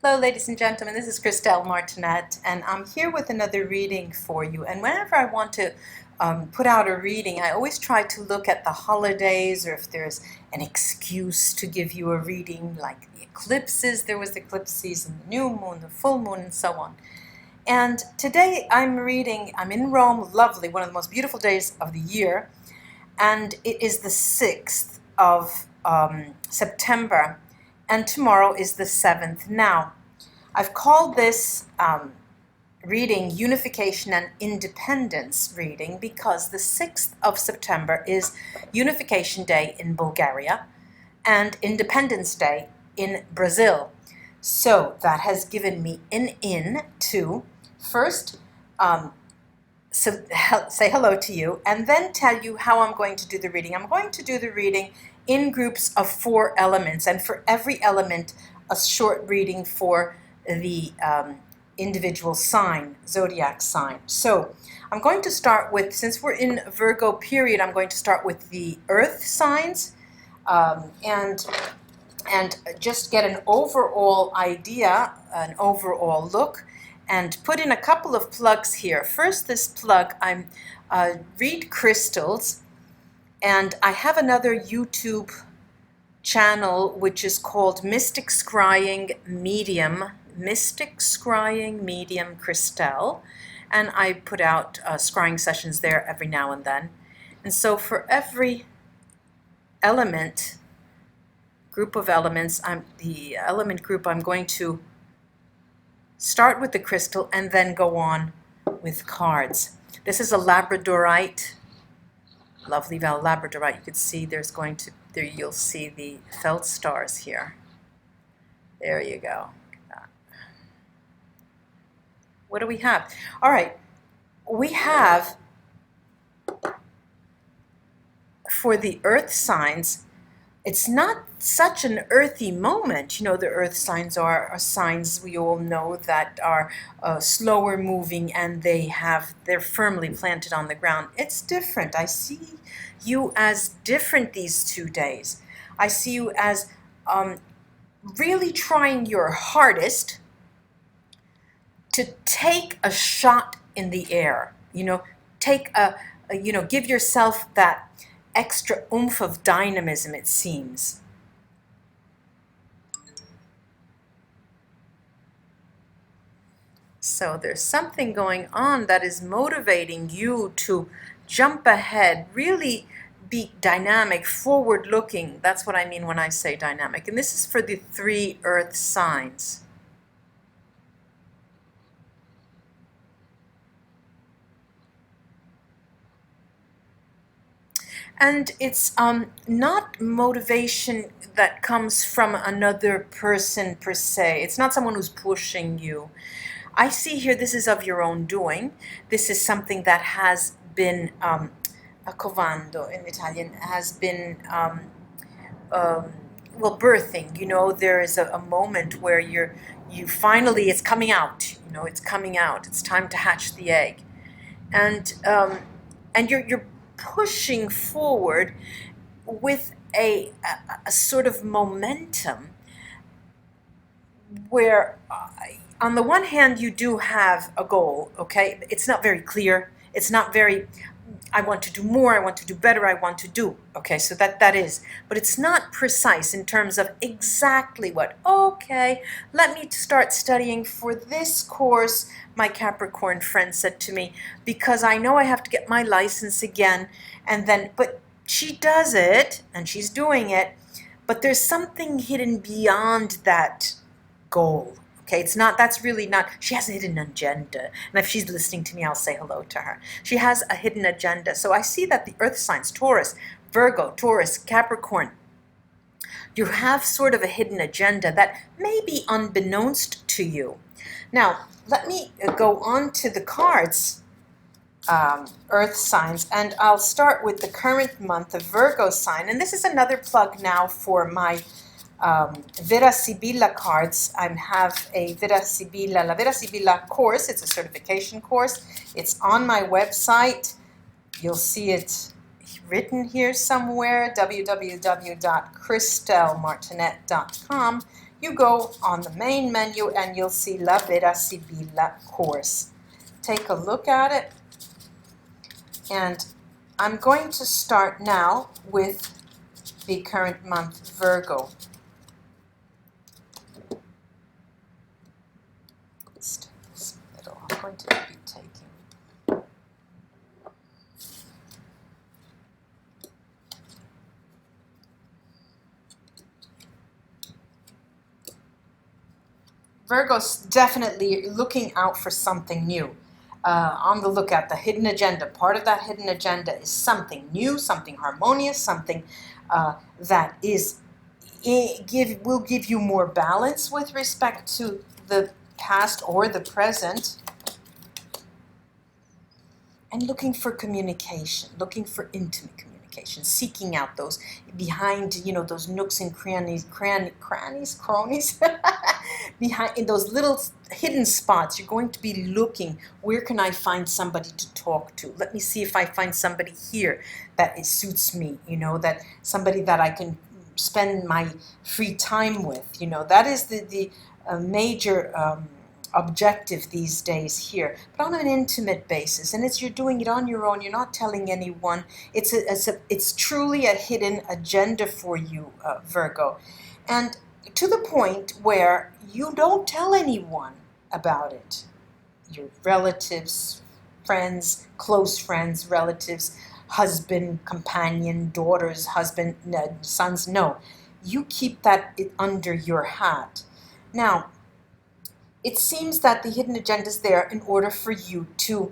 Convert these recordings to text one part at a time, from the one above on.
Hello ladies and gentlemen, this is Christelle Martinette and I'm here with another reading for you. And whenever I want to put out a reading, I always try to look at the holidays or if there's an excuse to give you a reading, like the eclipses. There was the eclipse season, the new moon, the full moon, and so on. And today I'm in Rome, lovely, one of the most beautiful days of the year, and it is the 6th of September. And tomorrow is the 7th. Now, I've called this reading Unification and Independence reading because the 6th of September is Unification Day in Bulgaria and Independence Day in Brazil. So that has given me an in to first say hello to you and then tell you how I'm going to do the reading. I'm going to do the reading in groups of 4 elements, and for every element a short reading for the individual sign, zodiac sign. So I'm going to start with, since we're in Virgo period, I'm going to start with the earth signs and just get an overall idea, an overall look, and put in a couple of plugs here. First, this plug, I'm read crystals. And I have another YouTube channel which is called Mystic Scrying Medium Christelle, and I put out scrying sessions there every now and then. And so for every element, group of elements, the element group, I'm going to start with the crystal and then go on with cards. This is a labradorite. Lovely labradorite. You could see there you'll see the feldstars here. There you go. What do we have? All right, we have, for the earth signs, it's not such an earthy moment. You know, the earth signs are signs we all know that are slower moving, and they're firmly planted on the ground. It's different. I see you as different these 2 days. I see you as really trying your hardest to take a shot in the air. You know, give yourself that extra oomph of dynamism, it seems. So there's something going on that is motivating you to jump ahead, really be dynamic, forward-looking. That's what I mean when I say dynamic. And this is for the 3 earth signs. And it's not motivation that comes from another person per se. It's not someone who's pushing you. I see here this is of your own doing. This is something that has been, covando in Italian, has been, birthing. You know, there is a moment where you finally, it's coming out. You know, it's coming out. It's time to hatch the egg. And you're pushing forward with a sort of momentum where on the one hand you do have a goal, okay? It's not very clear. It's not very, I want to do more, I want to do better, I want to do, okay? So that is, but it's not precise in terms of exactly what, okay, let me start studying for this course, my Capricorn friend said to me, because I know I have to get my license again, and then, but she does it, and she's doing it, but there's something hidden beyond that goal. Okay, it's not, that's really not, she has a hidden agenda. And if she's listening to me, I'll say hello to her. She has a hidden agenda. So I see that the earth signs, Taurus, Virgo, Taurus, Capricorn, you have sort of a hidden agenda that may be unbeknownst to you. Now, let me go on to the cards, earth signs, and I'll start with the current month of Virgo sign. And this is another plug now for my Vera Sibilla cards. I have a Vera Sibilla, La Vera Sibilla course. It's a certification course. It's on my website. You'll see it written here somewhere, www.christellemartinette.com. You go on the main menu and you'll see La Vera Sibilla course. Take a look at it. And I'm going to start now with the current month Virgo. This middle, I'm going to be taking. Virgo's definitely looking out for something new. On the lookout, the hidden agenda. Part of that hidden agenda is something new, something harmonious, something that is will give you more balance with respect to the past or the present. And looking for communication, looking for intimate communication, seeking out those behind, those nooks and crannies, behind in those little hidden spots. You're going to be looking, where can I find somebody to talk to? Let me see if I find somebody here that it suits me, that somebody that I can spend my free time with. That is the major objective these days here, but on an intimate basis, and you're doing it on your own. You're not telling anyone. It's truly a hidden agenda for you, Virgo, and to the point where you don't tell anyone about it. Your relatives, friends, close friends, relatives, husband, companion, daughters, husband, sons. No, you keep that under your hat. Now, it seems that the hidden agenda is there in order for you to,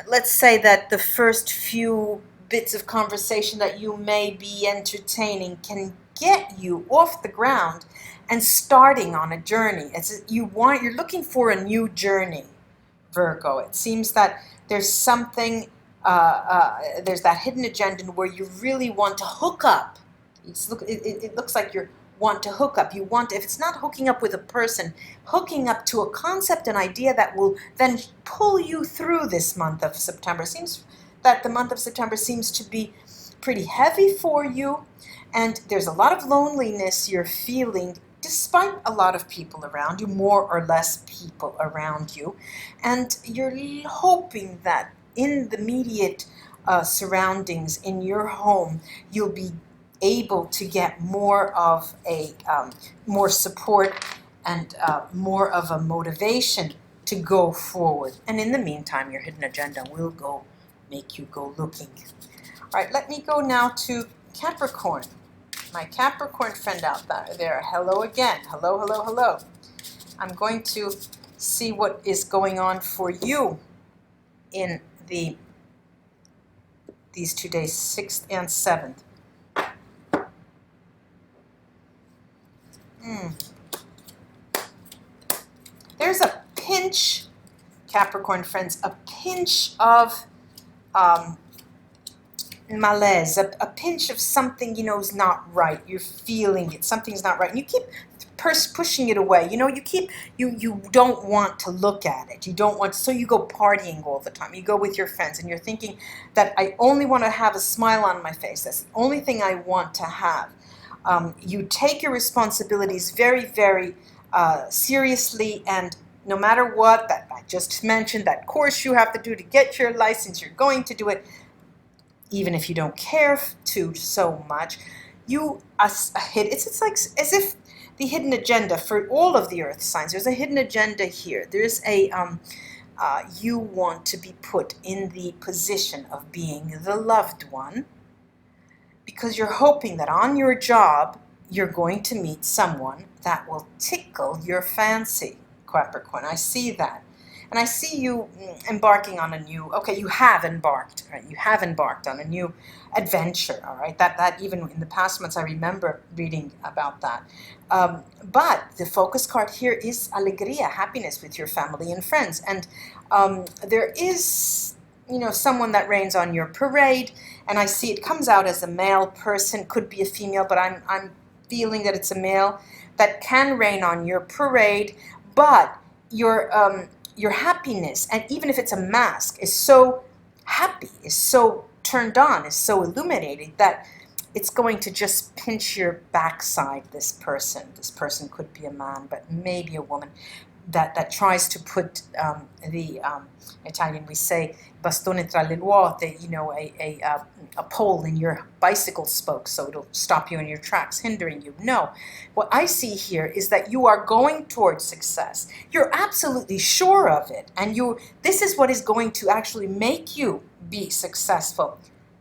let's say that the first few bits of conversation that you may be entertaining can get you off the ground and starting on a journey. You're looking for a new journey, Virgo. It seems that there's something, there's that hidden agenda where you really want to hook up. It looks like you're want to hook up. You want, if it's not hooking up with a person, hooking up to a concept, an idea that will then pull you through this month of September. It seems that the month of September seems to be pretty heavy for you, and there's a lot of loneliness you're feeling despite a lot of people around you, more or less people around you, and you're hoping that in the immediate surroundings in your home, you'll be able to get more of a more support and more of a motivation to go forward. And in the meantime, your hidden agenda will make you go looking. All right, let me go now to Capricorn. My Capricorn friend out there. Hello again. Hello, hello, hello. I'm going to see what is going on for you in these 2 days, 6th and 7th. There's a pinch, Capricorn friends, a pinch of malaise, a pinch of something, is not right. You're feeling it. Something's not right. And you keep pushing it away. You don't want to look at it. You don't want, so you go partying all the time. You go with your friends and you're thinking that I only want to have a smile on my face. That's the only thing I want to have. You take your responsibilities very, very seriously, and no matter what that I just mentioned, that course you have to do to get your license, you're going to do it, even if you don't care to so much. It's like as if the hidden agenda for all of the earth signs. There's a hidden agenda here. There's a you want to be put in the position of being the loved one, because you're hoping that on your job, you're going to meet someone that will tickle your fancy, Capricorn. I see that. And I see you embarking on a new, you have embarked, right? You have embarked on a new adventure, all right? That even in the past months, I remember reading about that. But the focus card here is alegría, happiness with your family and friends. And there is, someone that rains on your parade, and I see it comes out as a male person, could be a female, but I'm feeling that it's a male that can rain on your parade, but your happiness, and even if it's a mask, is so happy, is so turned on, is so illuminated that it's going to just pinch your backside, this person. This person could be a man, but maybe a woman, that tries to put Italian we say bastone tra le ruote, you know, a pole in your bicycle spoke, so it'll stop you in your tracks, hindering you. No, what I see here is that you are going towards success. You're absolutely sure of it, and this is what is going to actually make you be successful.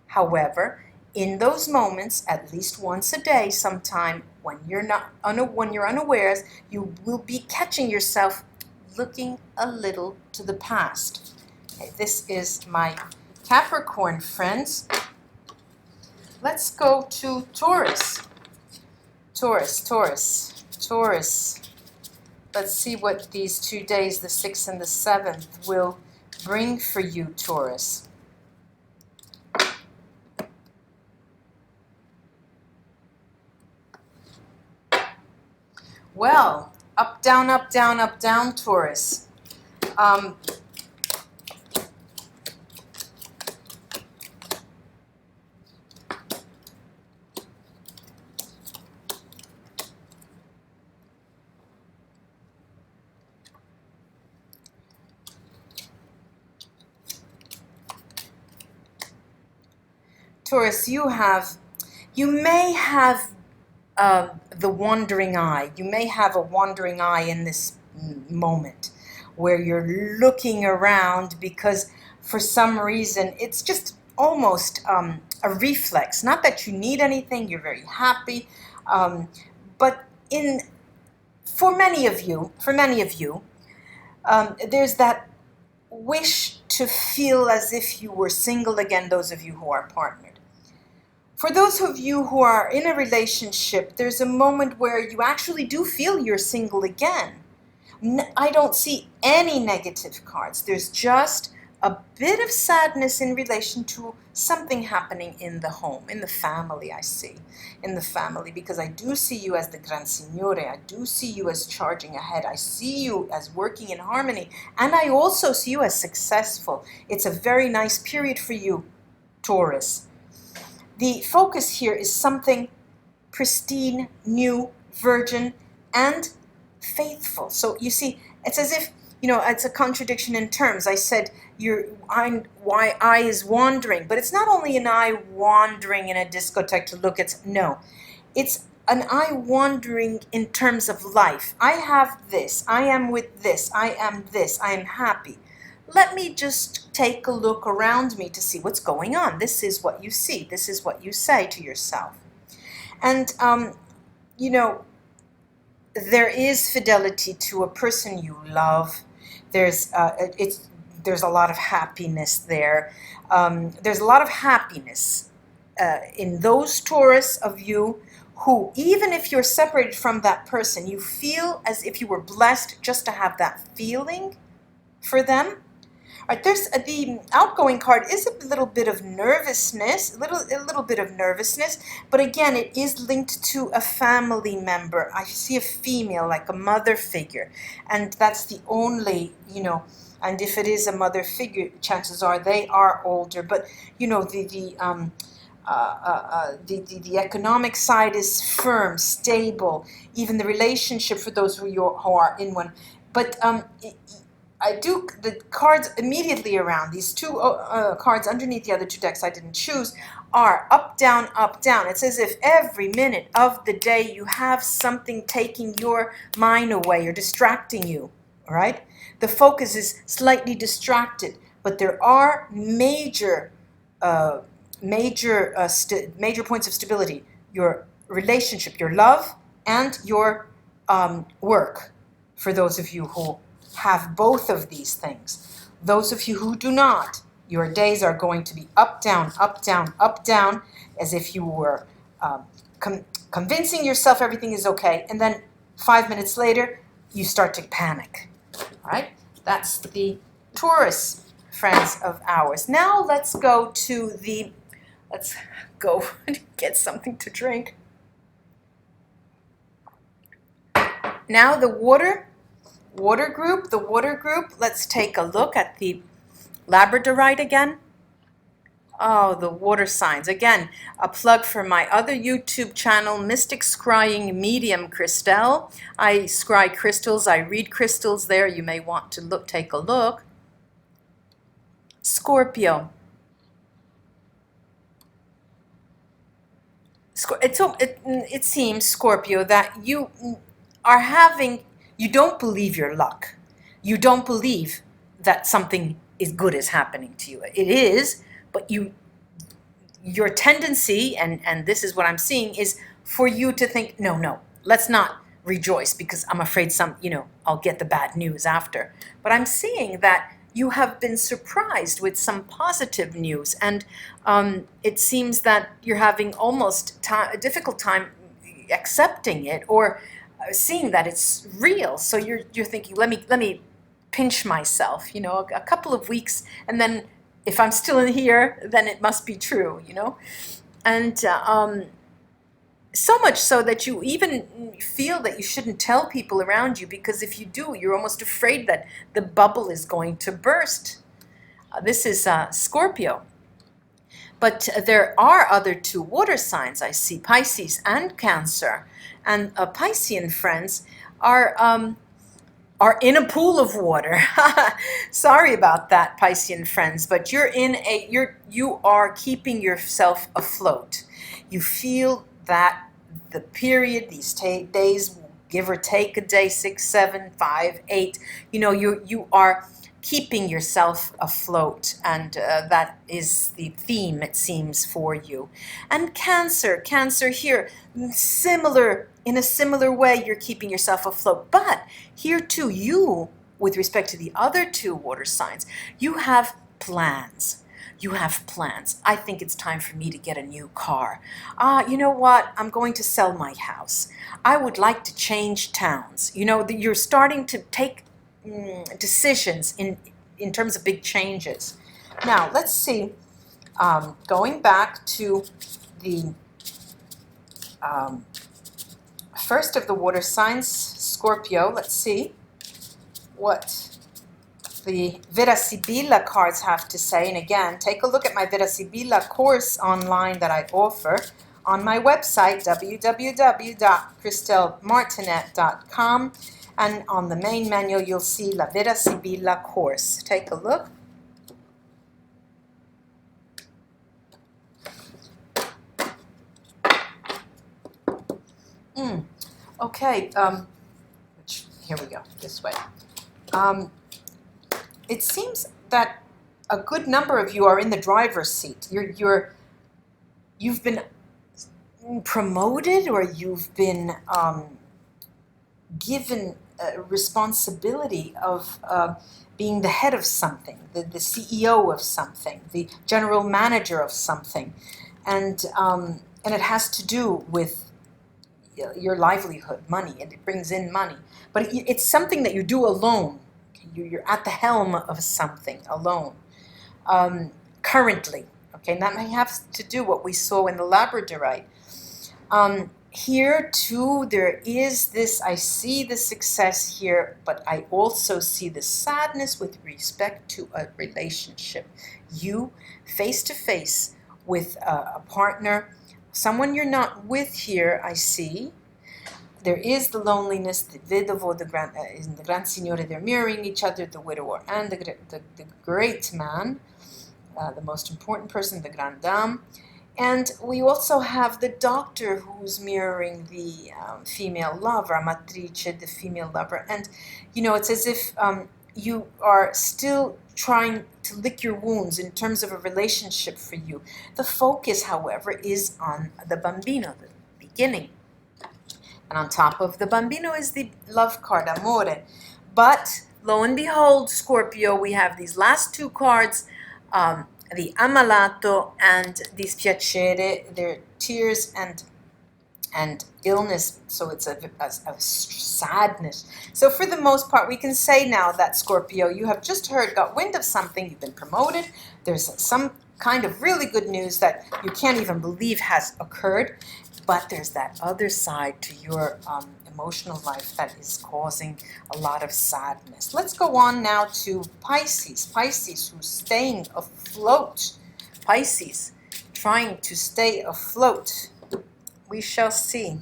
However, in those moments, at least once a day, sometime when you're unawares, you will be catching yourself looking a little to the past. Okay, this is my Capricorn friends. Let's go to Taurus. Taurus. Let's see what these 2 days, the 6th and the 7th, will bring for you, Taurus. Well, up, down, Taurus. Taurus, you may have the wandering eye. You may have a wandering eye in this moment where you're looking around because for some reason it's just almost a reflex. Not that you need anything, you're very happy, but for many of you, there's that wish to feel as if you were single again, those of you who are partnered. For those of you who are in a relationship, there's a moment where you actually do feel you're single again. I don't see any negative cards. There's just a bit of sadness in relation to something happening in the home, in the family, I see. In the family, because I do see you as the Gran Signore. I do see you as charging ahead. I see you as working in harmony. And I also see you as successful. It's a very nice period for you, Taurus. The focus here is something pristine, new, virgin, and faithful. So you see, it's as if, you know, it's a contradiction in terms. I said why eye is wandering, but it's not only an eye wandering in a discotheque to look at. No, it's an eye wandering in terms of life. I have this. I am with this. I am this. I am happy. Let me just take a look around me to see what's going on. This is what you see. This is what you say to yourself. And, you know, there is fidelity to a person you love. There's a lot of happiness there. There's a lot of happiness in those Taurus of you who, even if you're separated from that person, you feel as if you were blessed just to have that feeling for them. Right, there's the outgoing card is a little bit of nervousness, a little bit of nervousness, but again, it is linked to a family member. I see a female, like a mother figure, and that's the only, you know. And if it is a mother figure, chances are they are older. But you know, the economic side is firm, stable. Even the relationship for those who are in one, but the cards immediately around, these two cards underneath the other two decks I didn't choose, are up, down, up, down. It's as if every minute of the day you have something taking your mind away or distracting you, all right? The focus is slightly distracted, but there are major points of stability. Your relationship, your love, and your work, for those of you who have both of these things. Those of you who do not, your days are going to be up, down, up, down, up, down, as if you were convincing yourself everything is okay, and then 5 minutes later, you start to panic. All right? That's the Taurus friends of ours. Now let's go get something to drink. Now the water group, let's take a look at the labradorite again. Oh, the water signs. Again, a plug for my other YouTube channel, Mystic Scrying Medium Christelle. I scry crystals. I read crystals there. You may want to take a look. Scorpio. It seems, Scorpio, that you are having, you don't believe your luck. You don't believe that something is good is happening to you. It is, but your tendency, and this is what I'm seeing, is for you to think, no, let's not rejoice because I'm afraid I'll get the bad news after. But I'm seeing that you have been surprised with some positive news, and it seems that you're having almost a difficult time accepting it or seeing that it's real. So you're thinking, let me pinch myself, a couple of weeks, and then if I'm still in here, then it must be true, and so much so that you even feel that you shouldn't tell people around you, because if you do, you're almost afraid that the bubble is going to burst. This is Scorpio. But there are other two water signs I see, Pisces and Cancer. And Piscean friends are in a pool of water. Sorry about that, Piscean friends, but you are keeping yourself afloat. You feel that the period, these days, give or take a day, 6, 7, 5, 8, you are keeping yourself afloat, and that is the theme, it seems, for you. And Cancer here, in a similar way, you're keeping yourself afloat. But here too, you, with respect to the other two water signs, you have plans. I think it's time for me to get a new car. You know what? I'm going to sell my house. I would like to change towns. You're starting to take decisions in terms of big changes. Now, let's see. Going back to the first of the water signs, Scorpio, let's see what the Vera Sibilla cards have to say. And again, take a look at my Vera Sibilla course online that I offer on my website, www.christellemartinette.com. And on the main menu, you'll see La Vera Sibilla course. Take a look. Okay, here we go, this way. It seems that a good number of you are in the driver's seat. You've been promoted, or you've been given responsibility of being the head of something, the CEO of something, the general manager of something, and it has to do with your livelihood, money, and it brings in money. But it's something that you do alone. You're at the helm of something alone, currently. Okay, and that may have to do what we saw in the Labradorite. Here too, there is this, I see the success here, but I also see the sadness with respect to a relationship. You face to face with a partner, someone you're not with here, I see. There is the loneliness, the vedovo, the grand signore, they're mirroring each other, the widower and the great man, the most important person, the grande dame. And we also have the doctor who's mirroring the female lover, amatrice, the female lover. And, it's as if you are still trying to lick your wounds in terms of a relationship for you. The focus, however, is on the bambino, the beginning. And on top of the bambino is the love card, amore. But, lo and behold, Scorpio, we have these last two cards, the ammalato and dispiacere. They're tears and illness, so it's a sadness. So for the most part, we can say now that, Scorpio, you have just got wind of something, you've been promoted, there's some kind of really good news that you can't even believe has occurred, but there's that other side to your emotional life that is causing a lot of sadness. Let's go on now to Pisces. Pisces, who's staying afloat. Pisces, trying to stay afloat. We shall see.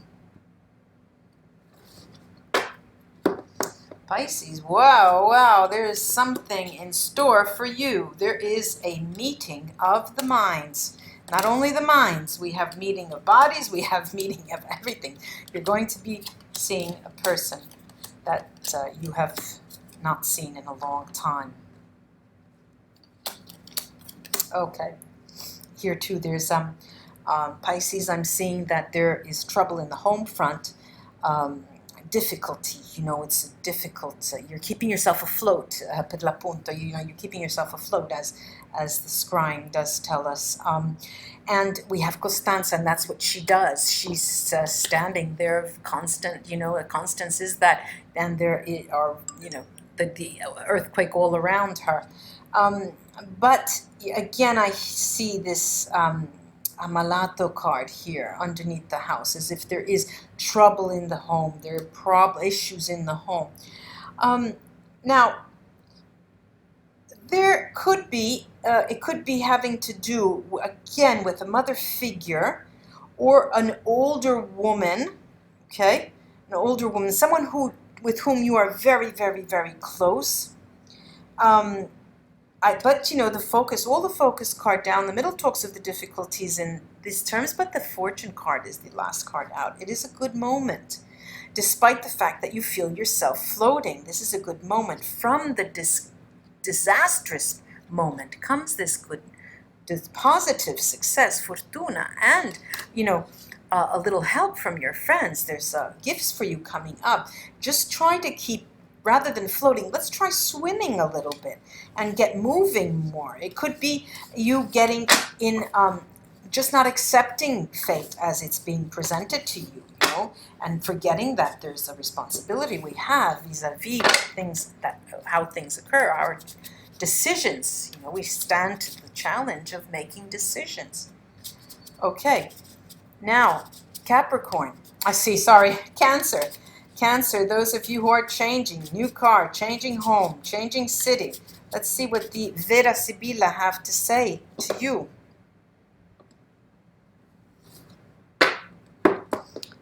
Pisces, wow, there is something in store for you. There is a meeting of the minds. Not only the minds, we have meeting of bodies, we have meeting of everything. You're going to be seeing a person that you have not seen in a long time. Okay, here too there's Pisces, I'm seeing that there is trouble in the home front. Difficulty, it's difficult. You're keeping yourself afloat, per l'appunto, you're keeping yourself afloat, as the scrying does tell us. And we have Costanza, and that's what she does. She's standing there, constant, Constance is that, and there are, the earthquake all around her. But again, I see this Amalato card here underneath the house, as if there is trouble in the home, there are issues in the home. Now, there could be, it could be having to do, again, with a mother figure or an older woman, okay? An older woman, someone with whom you are very, very, very close. But the focus, all the focus card down the middle talks of the difficulties in these terms, but the fortune card is the last card out. It is a good moment, despite the fact that you feel yourself floating. This is a good moment. From the disastrous moment comes this positive success, fortuna, and, a little help from your friends. There's gifts for you coming up. Just try to keep, rather than floating, let's try swimming a little bit and get moving more. It could be you getting in, just not accepting fate as it's being presented to you, and forgetting that there's a responsibility we have vis-a-vis things, how things occur, our decisions. We stand to the challenge of making decisions. Okay, now Capricorn. Cancer. Cancer, those of you who are changing, new car, changing home, changing city. Let's see what the Vera Sibilla have to say to you.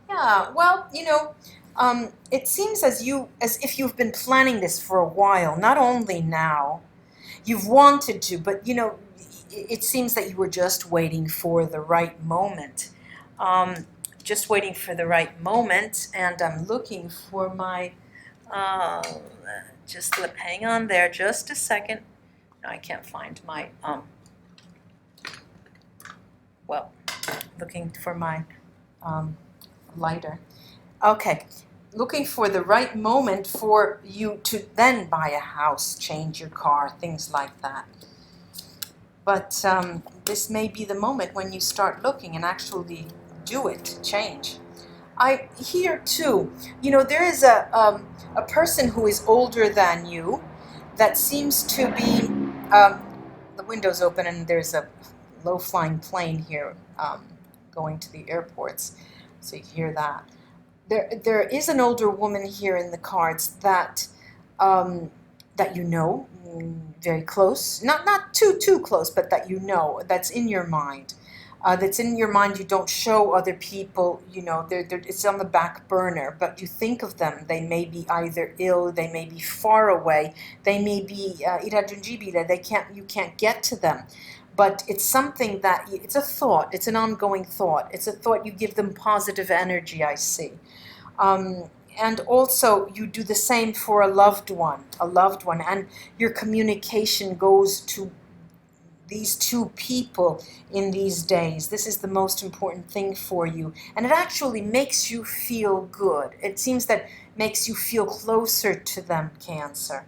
Yeah, well, it seems as if you've been planning this for a while, not only now. You've wanted to, but, it seems that you were just waiting for the right moment. Just waiting for the right moment, and I'm looking for my, hang on there just a second. No, I can't find my, looking for my lighter. Okay, looking for the right moment for you to then buy a house, change your car, things like that. But this may be the moment when you start looking and actually do it, change. I hear too, there is a person who is older than you that seems to be, the window's open and there's a low-flying plane here going to the airports, so you hear that. There is an older woman here in the cards that that very close, not too close, but that that's in your mind. That's in your mind. You don't show other people, it's on the back burner, but you think of them. They may be either ill, they may be far away, they may be irraggiungibile, you can't get to them. But it's something that, it's a thought, it's an ongoing thought. It's a thought, you give them positive energy, I see. And also you do the same for a loved one, and your communication goes to these two people in these days. This is the most important thing for you, and it actually makes you feel good. It seems that makes you feel closer to them, Cancer,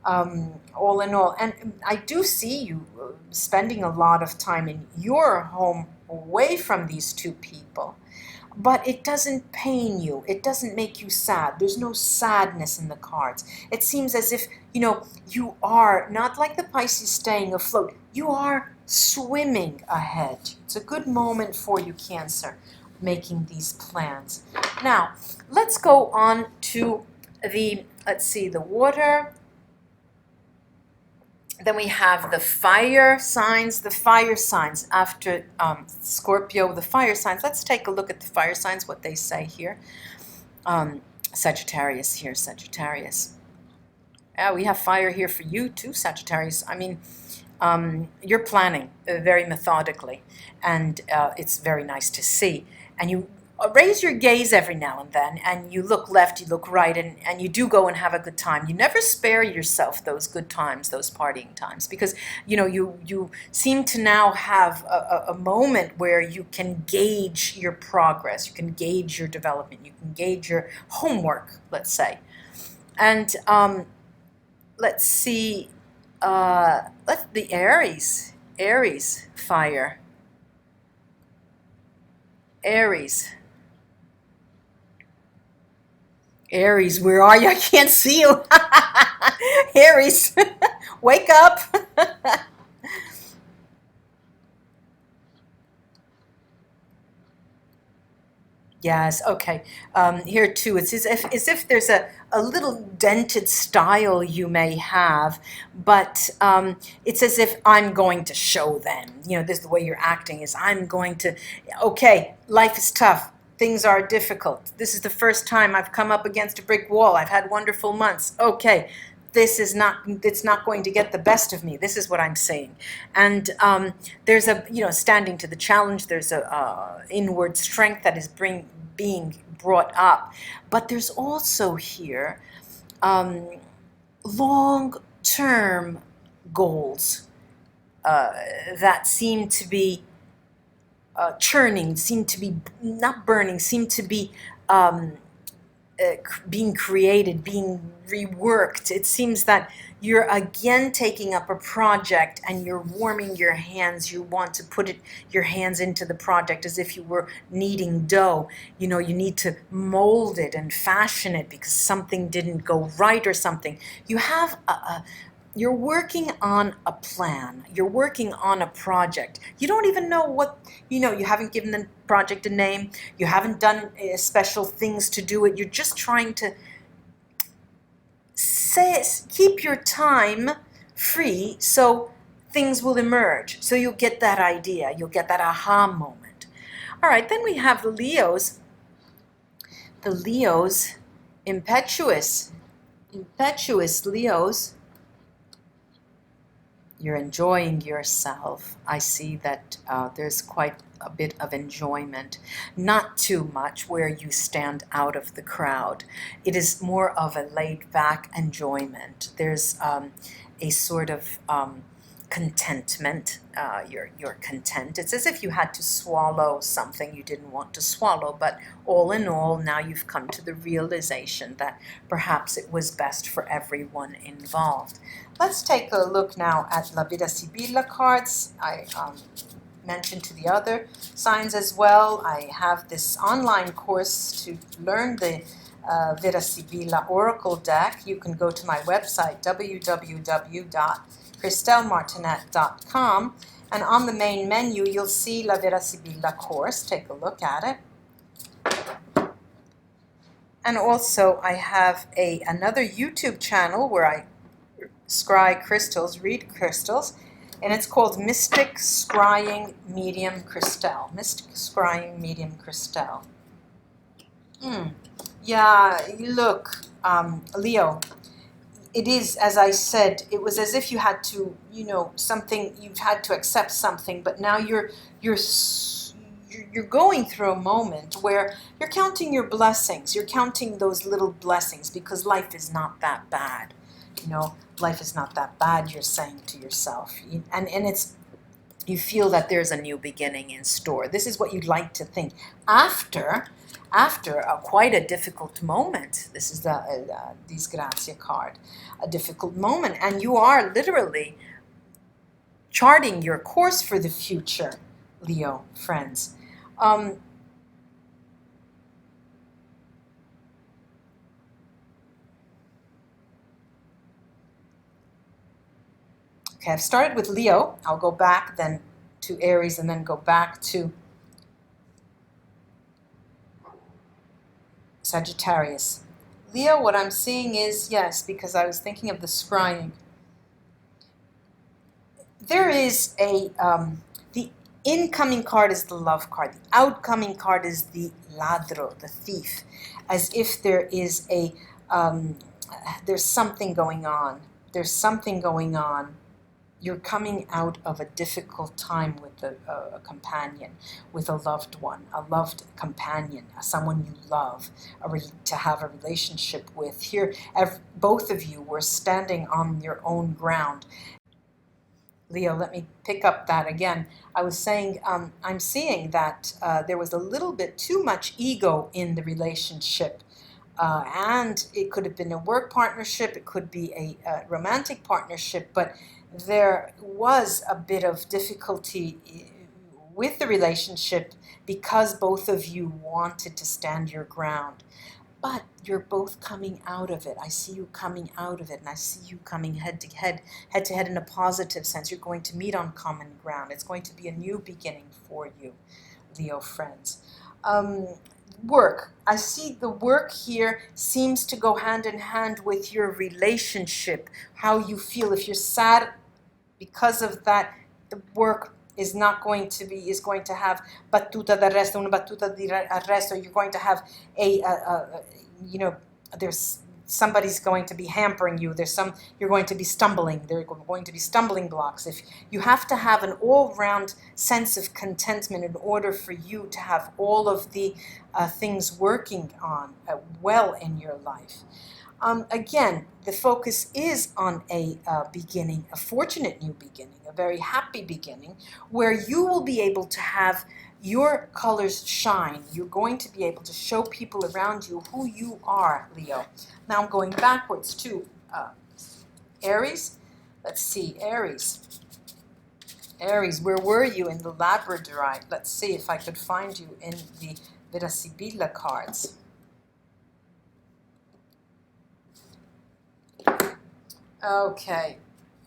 all in all. And I do see you spending a lot of time in your home away from these two people. But it doesn't pain you. It doesn't make you sad. There's no sadness in the cards. It seems as if, you are, not like the Pisces staying afloat, you are swimming ahead. It's a good moment for you, Cancer, making these plans. Now, let's go on to the water. Then we have the fire signs. The fire signs after Scorpio, the fire signs. Let's take a look at the fire signs, what they say here. Sagittarius here, Sagittarius. Yeah, we have fire here for you too, Sagittarius. I mean, you're planning very methodically, and it's very nice to see. And you raise your gaze every now and then, and you look left, you look right, and you do go and have a good time. You never spare yourself those good times, those partying times, because you seem to now have a moment where you can gauge your progress, you can gauge your development, you can gauge your homework, let's say. And let's see, the Aries fire. Aries, where are you? I can't see you. Aries, wake up. Yes, okay. Here too, it's as if there's a little dented style you may have, but it's as if I'm going to show them. This is the way you're acting is I'm going to, okay, life is tough. Things are difficult. This is the first time I've come up against a brick wall. I've had wonderful months. Okay, it's not going to get the best of me. This is what I'm saying. And there's standing to the challenge. There's a inward strength that is being brought up. But there's also here long-term goals that seem to be churning, seem to be not burning, seem to be being created, being reworked. It seems that you're again taking up a project and you're warming your hands. You want to put your hands into the project as if you were kneading dough. You need to mold it and fashion it because something didn't go right or something. You have you're working on a plan. You're working on a project. You don't even know what, you haven't given the project a name. You haven't done special things to do it. You're just trying to keep your time free so things will emerge. So you'll get that idea. You'll get that aha moment. All right, then we have the Leos. The Leos, impetuous Leos. You're enjoying yourself. I see that there's quite a bit of enjoyment. Not too much where you stand out of the crowd. It is more of a laid-back enjoyment. There's a sort of contentment. You're content. It's as if you had to swallow something you didn't want to swallow, but all in all, now you've come to the realization that perhaps it was best for everyone involved. Let's take a look now at La Vida Sibilla cards. I mentioned to the other signs as well. I have this online course to learn the Vida Sibilla Oracle deck. You can go to my website, www.ChristelleMartinette.com, and on the main menu, you'll see La Vida Sibilla course. Take a look at it. And also, I have another YouTube channel where I scry crystals, read crystals, and it's called Mystic Scrying Medium Christelle. Mystic Scrying Medium Christelle. Yeah, look, Leo, it is, as I said, it was as if you had to, something, you've had to accept something, but now you're going through a moment where you're counting your blessings. You're counting those little blessings because life is not that bad. Life is not that bad, you're saying to yourself. And you feel that there's a new beginning in store. This is what you'd like to think. After quite a difficult moment, this is the Disgrazia card, a difficult moment, and you are literally charting your course for the future, Leo, friends. Okay, I've started with Leo. I'll go back then to Aries and then go back to Sagittarius. Leo, what I'm seeing is, yes, because I was thinking of the scrying. there is the incoming card is the love card. The outcoming card is the ladro, the thief. As if there is there's something going on. There's something going on. You're coming out of a difficult time with a companion, with a loved one, a loved companion, someone you love, to have a relationship with. Here, both of you were standing on your own ground. Leo, let me pick up that again. I was saying, I'm seeing that there was a little bit too much ego in the relationship. And it could have been a work partnership, it could be a romantic partnership, but there was a bit of difficulty with the relationship because both of you wanted to stand your ground. But you're both coming out of it. I see you coming out of it, and I see you coming head to head in a positive sense. You're going to meet on common ground. It's going to be a new beginning for you, Leo friends. Work. I see the work here seems to go hand in hand with your relationship, how you feel. If you're sad because of that, the work is not going to be, is going to have battuta d'arresto, una battuta di arresto. You're going to have you know, there's somebody's going to be hampering you. You're going to be stumbling. There are going to be stumbling blocks. If you have to have an all-round sense of contentment in order for you to have all of the things working on well in your life. Again, the focus is on a beginning, a fortunate new beginning, a very happy beginning, where you will be able to have your colors shine. You're going to be able to show people around you who you are, Leo. Now I'm going backwards to Aries. Let's see, Aries. Aries, where were you in the Labradorite? Let's see if I could find you in the Virasibila cards. Okay,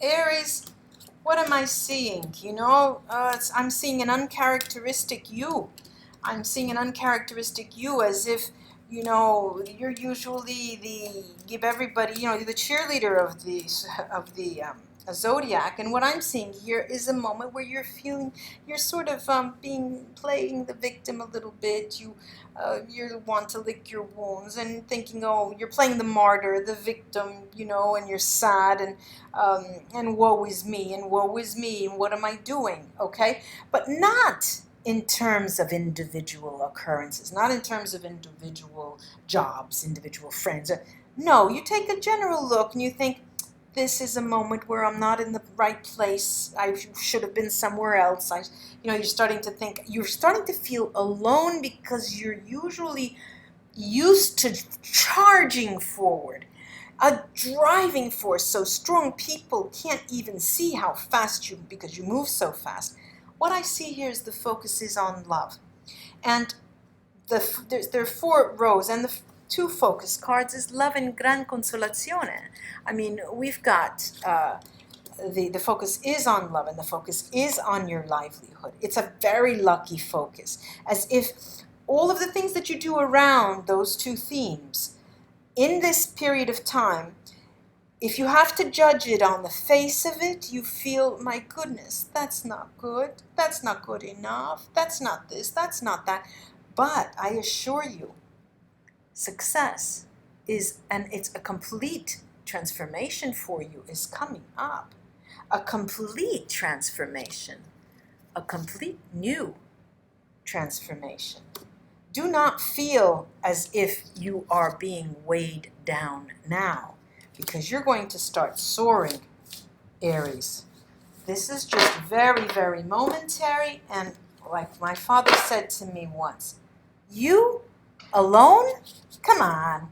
Aries, what am I seeing? You know, I'm seeing an uncharacteristic you. I'm seeing an uncharacteristic you, as if, you know, you're usually give everybody, you know, the cheerleader of the zodiac. And what I'm seeing here is a moment where you're feeling, you're sort of playing the victim a little bit. You want to lick your wounds and thinking, oh, you're playing the martyr, the victim, you know, and you're sad and woe is me, and woe is me, and what am I doing? Okay, but not in terms of individual occurrences, not in terms of individual jobs, individual friends. No, you take a general look and you think, this is a moment where I'm not in the right place. I should have been somewhere else. You know, you're starting to think, you're starting to feel alone because you're usually used to charging forward. A driving force so strong, people can't even see how fast because you move so fast. What I see here is the focus is on love. And there are 4 rows, and the 2 focus cards is love and gran consolazione. I mean, we've got the focus is on love, and the focus is on your livelihood. It's a very lucky focus, as if all of the things that you do around those 2 themes in this period of time, if you have to judge it on the face of it, you feel, my goodness, that's not good. That's not good enough. That's not this. That's not that. But I assure you, success is, and it's a complete transformation for you is coming up. A complete transformation. A complete new transformation. Do not feel as if you are being weighed down now, because you're going to start soaring, Aries. This is just very, very momentary, and like my father said to me once, you alone? Come on,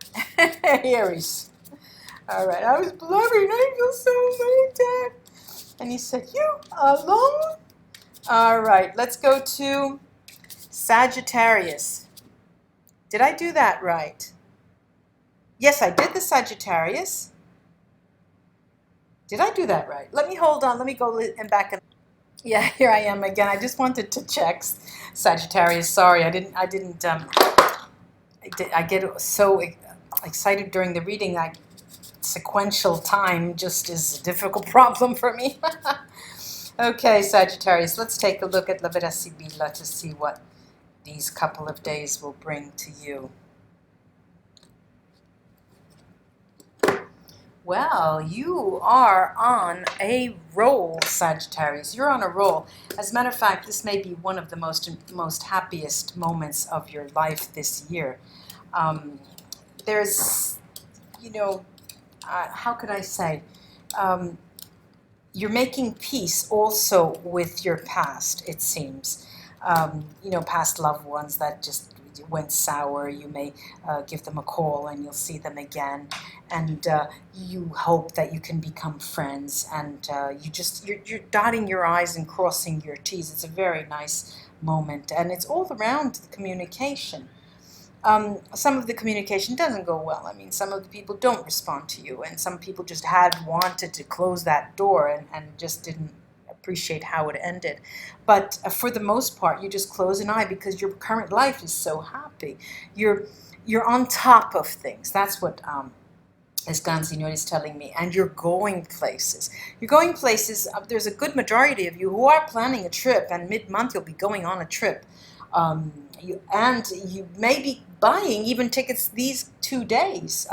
Aries. All right, I was blubbering, I feel so moved. And he said, you alone? All right, let's go to Sagittarius. Did I do that right? Yes, I did the Sagittarius. Did I do that right? Let me hold on. Let me go and back. Yeah, here I am again. I just wanted to check Sagittarius. Sorry, I get so excited during the reading. Sequential time just is a difficult problem for me. Okay, Sagittarius, let's take a look at La Vida Sibila to see what these couple of days will bring to you. Well, you are on a roll, Sagittarius. You're on a roll. As a matter of fact, this may be one of the most happiest moments of your life this year. There's, you know, how could I say? You're making peace also with your past, it seems. You know, past loved ones that just went sour. You may give them a call and you'll see them again, and you hope that you can become friends, and you're dotting your I's and crossing your T's. It's a very nice moment, and it's all around the communication. Some of the communication doesn't go well. I mean, some of the people don't respond to you, and some people just had wanted to close that door and just didn't appreciate how it ended. But for the most part, you just close an eye because your current life is so happy. You're on top of things. That's what as Gansignor is telling me, and you're going places. You're going places. There's a good majority of you who are planning a trip, and mid-month you'll be going on a trip. You may be buying even tickets these 2 days,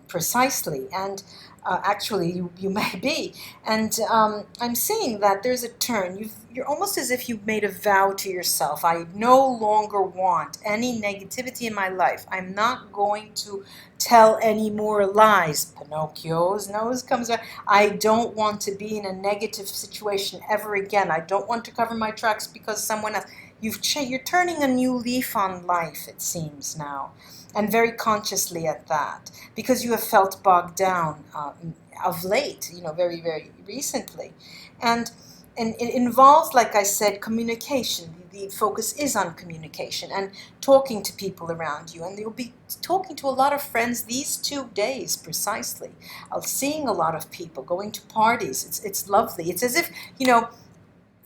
precisely, and actually you may be. And I'm seeing that there's a turn. You're almost as if you've made a vow to yourself. I no longer want any negativity in my life. I'm not going to tell any more lies. Pinocchio's nose comes out. I don't want to be in a negative situation ever again. I don't want to cover my tracks because someone else. You're turning a new leaf on life, it seems now, and very consciously at that, because you have felt bogged down of late, you know, very, very recently. And it involves, like I said, communication. The focus is on communication and talking to people around you. And you'll be talking to a lot of friends these 2 days, precisely. Seeing a lot of people, going to parties. It's lovely. It's as if, you know,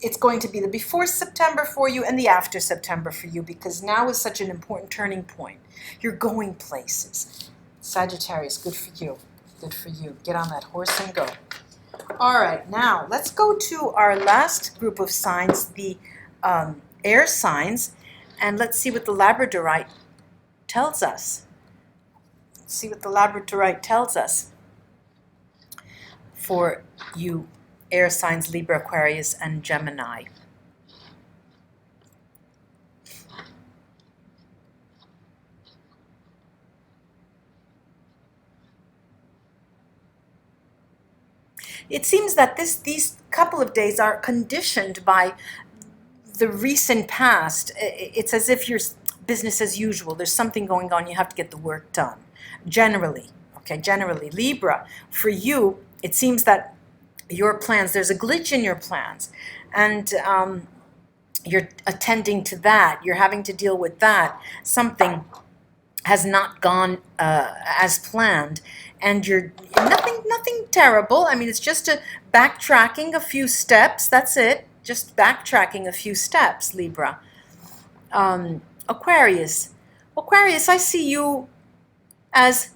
it's going to be the before September for you and the after September for you, because now is such an important turning point. You're going places. Sagittarius, good for you. Good for you. Get on that horse and go. All right, now let's go to our last group of signs, the air signs, and let's see what the Labradorite tells us. Let's see what the Labradorite tells us for you air signs, Libra, Aquarius, and Gemini. It seems that these couple of days are conditioned by the recent past. It's as if you're business as usual. There's something going on. You have to get the work done. Generally, okay, generally. Libra, for you, it seems that your plans, there's a glitch in your plans, and you're attending to that. You're having to deal with that. Something has not gone as planned, and you're nothing terrible. I mean, it's just backtracking a few steps. That's it. Just backtracking a few steps, Libra. Aquarius, I see you as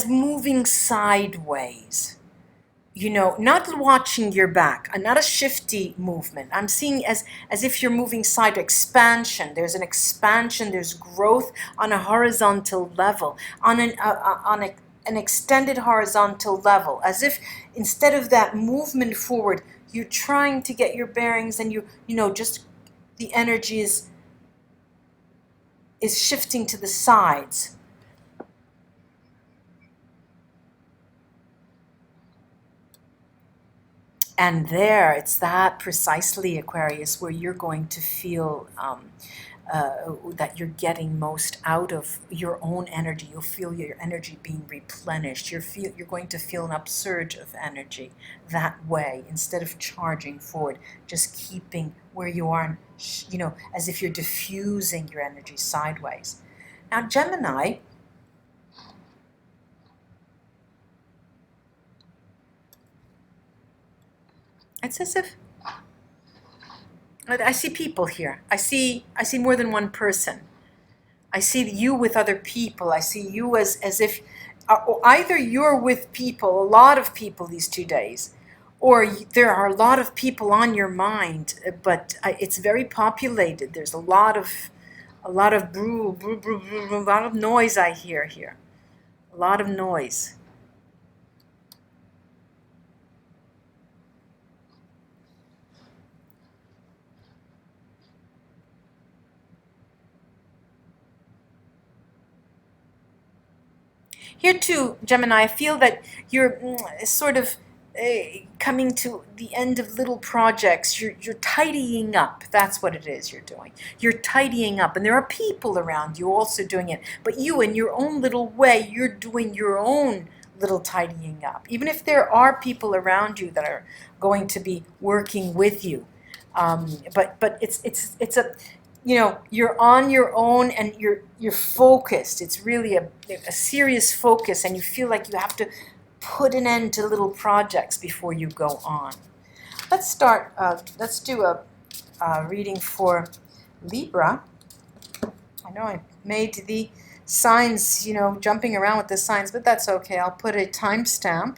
moving sideways, you know, not watching your back, not a shifty movement. I'm seeing as if you're moving side expansion. There's an expansion, there's growth on a horizontal level, on an extended horizontal level, as if instead of that movement forward, you're trying to get your bearings, and you know, just the energy is shifting to the sides. And there, it's that precisely, Aquarius, where you're going to feel that you're getting most out of your own energy. You'll feel your energy being replenished. You're going to feel an upsurge of energy that way, instead of charging forward, just keeping where you are, you know, as if you're diffusing your energy sideways. Now, Gemini, it's as if I see people here. I see more than one person. I see you with other people. I see you as if either you're with people, a lot of people these 2 days, or there are a lot of people on your mind, but it's very populated. There's a lot of brew, a lot of noise I hear here. A lot of noise. Here too, Gemini, I feel that you're sort of coming to the end of little projects. You're tidying up. That's what it is you're doing. You're tidying up. And there are people around you also doing it. But you, in your own little way, you're doing your own little tidying up. Even if there are people around you that are going to be working with you. But it's a, you know, you're on your own and you're focused. It's really a serious focus, and you feel like you have to put an end to little projects before you go on. Let's start, let's do a reading for Libra. I know I made the signs, you know, jumping around with the signs, but that's okay. I'll put a timestamp.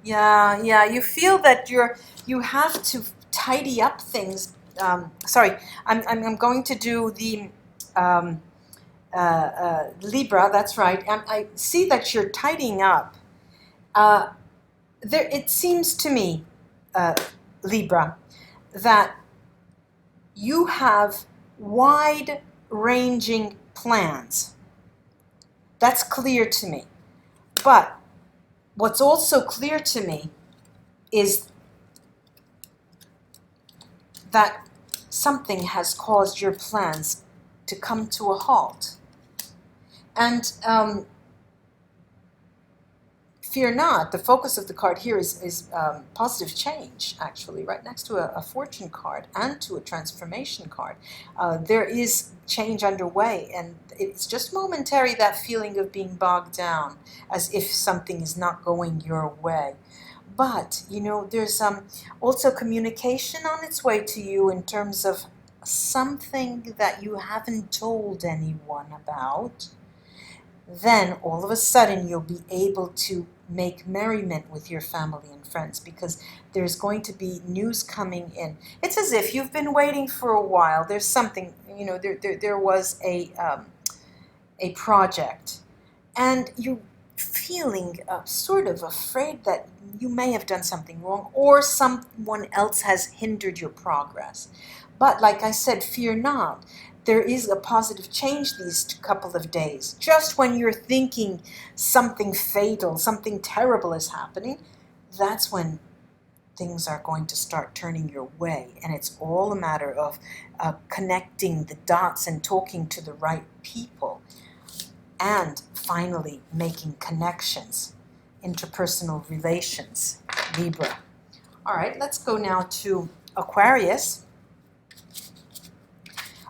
Yeah, you feel that you have to tidy up things. Sorry, I'm going to do the Libra. That's right. I see that you're tidying up. It seems to me, Libra, that you have wide-ranging plans. That's clear to me. But what's also clear to me is that something has caused your plans to come to a halt. And fear not, the focus of the card here is positive change, actually, right next to a fortune card and to a transformation card. There is change underway, and it's just momentary, that feeling of being bogged down, as if something is not going your way. But, you know, there's also communication on its way to you in terms of something that you haven't told anyone about. Then, all of a sudden, you'll be able to make merriment with your family and friends, because there's going to be news coming in. It's as if you've been waiting for a while. There's something, you know, there was a project, and you feeling sort of afraid that you may have done something wrong, or someone else has hindered your progress. But like I said, fear not. There is a positive change these couple of days. Just when you're thinking something fatal, something terrible is happening, that's when things are going to start turning your way. And it's all a matter of connecting the dots and talking to the right people. And finally, making connections, interpersonal relations, Libra. All right, let's go now to Aquarius.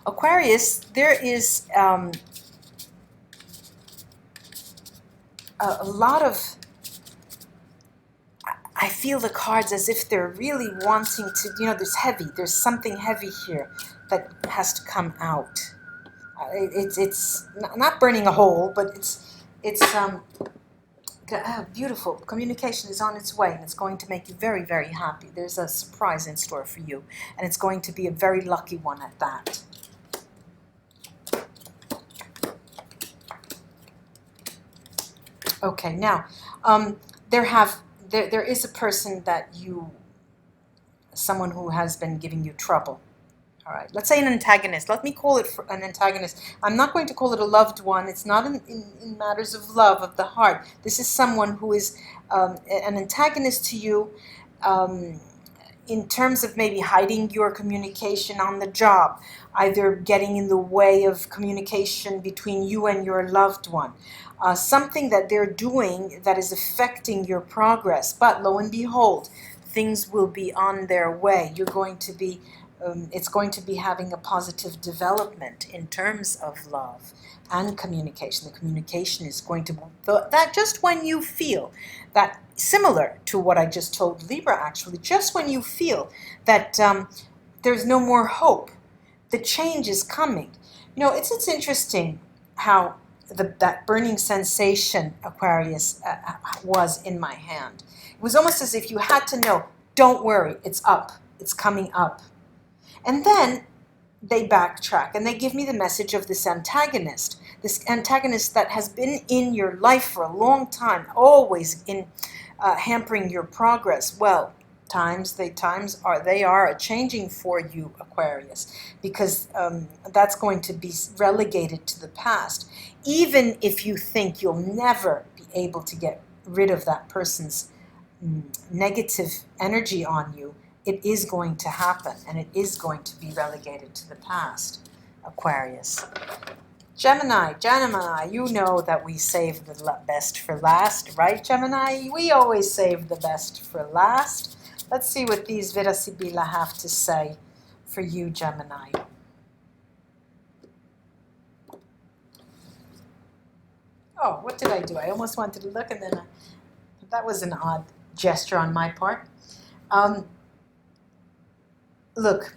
Aquarius, there is a lot of, I feel the cards as if they're really wanting to, you know, there's something heavy here that has to come out. It's not burning a hole, but it's beautiful. Communication is on its way, and it's going to make you very, very happy. There's a surprise in store for you, and it's going to be a very lucky one at that. Okay, now there is a person that someone who has been giving you trouble. All right, let's say an antagonist. Let me call it an antagonist. I'm not going to call it a loved one. It's not in matters of love, of the heart. This is someone who is an antagonist to you in terms of maybe hiding your communication on the job, either getting in the way of communication between you and your loved one. Something that they're doing that is affecting your progress. But lo and behold, things will be on their way. You're going to be it's going to be having a positive development in terms of love and communication. The communication is going to, that just when you feel that, similar to what I just told Libra actually, just when you feel that there's no more hope, the change is coming. You know, it's interesting how that burning sensation, Aquarius, was in my hand. It was almost as if you had to know, don't worry, it's up, it's coming up. And then they backtrack and they give me the message of this antagonist that has been in your life for a long time, always in hampering your progress. Well, times are a changing for you, Aquarius, because that's going to be relegated to the past. Even if you think you'll never be able to get rid of that person's negative energy on you, it is going to happen, and it is going to be relegated to the past, Aquarius. Gemini, you know that we save the best for last, right, Gemini? We always save the best for last. Let's see what these Vera Sibila have to say for you, Gemini. Oh, what did I do? I almost wanted to look, and then that was an odd gesture on my part. Look,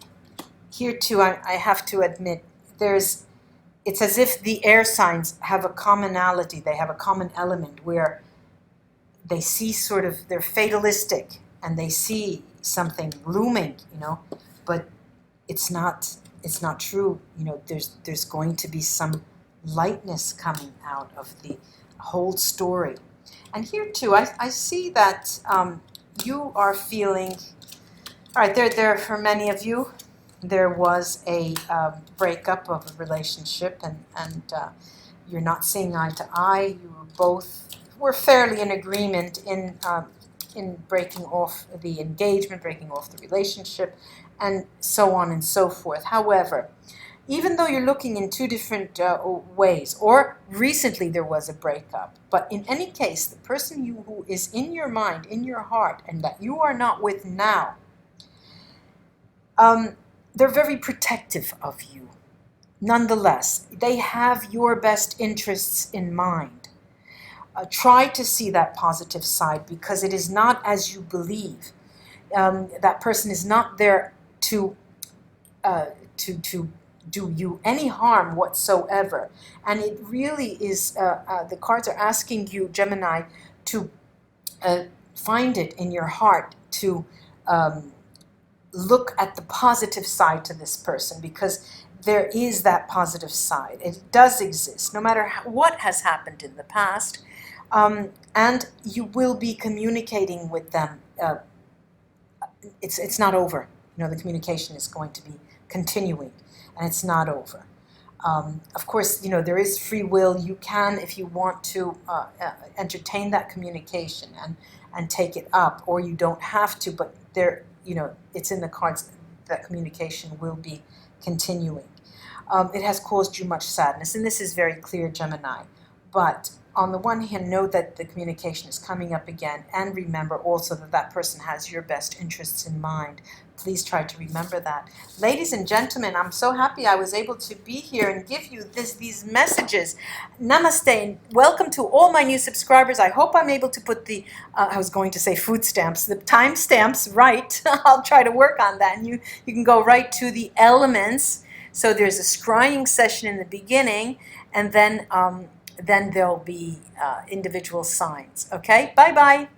here too, I have to admit, it's as if the air signs have a commonality. They have a common element where they see sort of, they're fatalistic, and they see something looming, you know, but it's not true. You know, there's going to be some lightness coming out of the whole story. And here too, I see that you are feeling, all right, there for many of you, there was a breakup of a relationship, and you're not seeing eye to eye. You were fairly in agreement in breaking off the engagement, breaking off the relationship, and so on and so forth. However, even though you're looking in two different ways, or recently there was a breakup, but in any case, the person who is in your mind, in your heart, and that you are not with now, they're very protective of you. Nonetheless, they have your best interests in mind. Try to see that positive side, because it is not as you believe. That person is not there to do you any harm whatsoever. And it really is, the cards are asking you, Gemini, to find it in your heart to look at the positive side to this person, because there is that positive side. It does exist, no matter what has happened in the past. And you will be communicating with them. It's not over. You know, the communication is going to be continuing, and it's not over. Of course, you know, there is free will. You can, if you want to, entertain that communication and take it up, or you don't have to, but there, you know, it's in the cards that communication will be continuing. It has caused you much sadness, and this is very clear, Gemini. But on the one hand, know that the communication is coming up again, and remember also that that person has your best interests in mind. Please try to remember that. Ladies and gentlemen, I'm so happy I was able to be here and give you these messages. Namaste, and welcome to all my new subscribers. I hope I'm able to put the, I was going to say food stamps, the time stamps right. I'll try to work on that, and you can go right to the elements. So there's a scrying session in the beginning, and then there'll be individual signs. Okay, bye-bye.